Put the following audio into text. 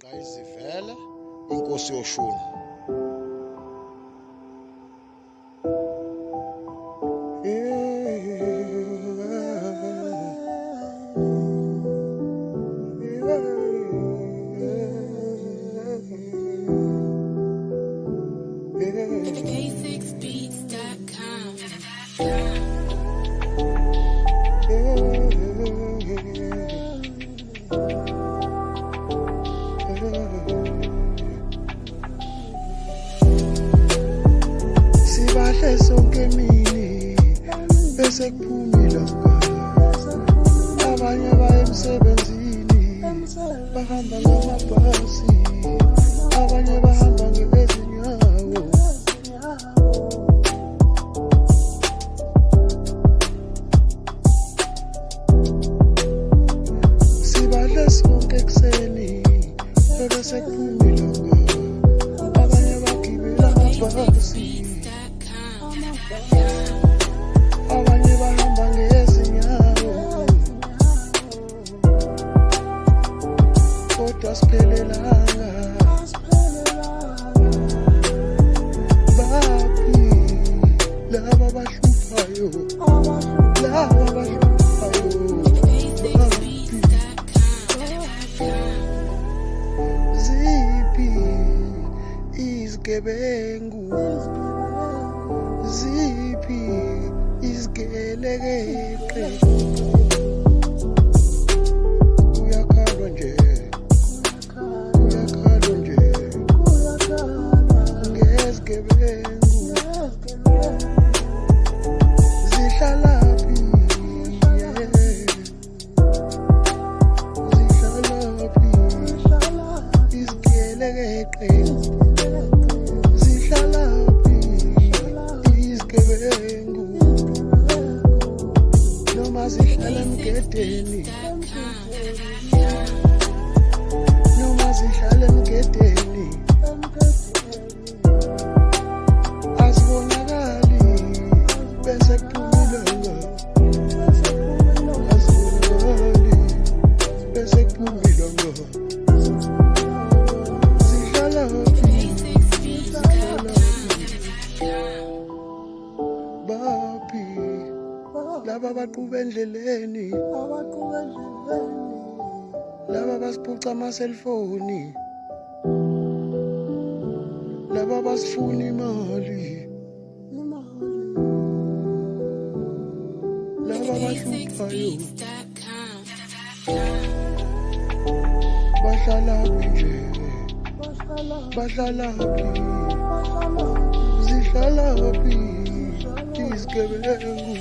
Izigebenga izivele inkosi yoshuni. Sibahle sonke mini bese kuphumile abanye baye emsebenzini bahamba ngamabhasi abanye bahamba ngezinyawo sibahle sonke ekseni bese kuphumile abanye bagibela amabhasi abanye bahamba ngezinyawo kodwa siphelelanga baphi laba abahluphayo ziphi izigebengu ziphi izigelekeqe uyakhalwa nje ngezigebengu zihlalaphi zihlalaphi izigelekeqe zihlalaphi izigebengu noma zihlala emgedeni noma zihlala emgedeni azibonakali bese kuphumile azibonakali bese kuphumile zihlalaphi baphi laba baqhube endleleni laba basiphuca ama-cellphone laba basifuna imali laba bahluphayo bahlalaphi nje bahlalaphi zihlalaphi izigebengu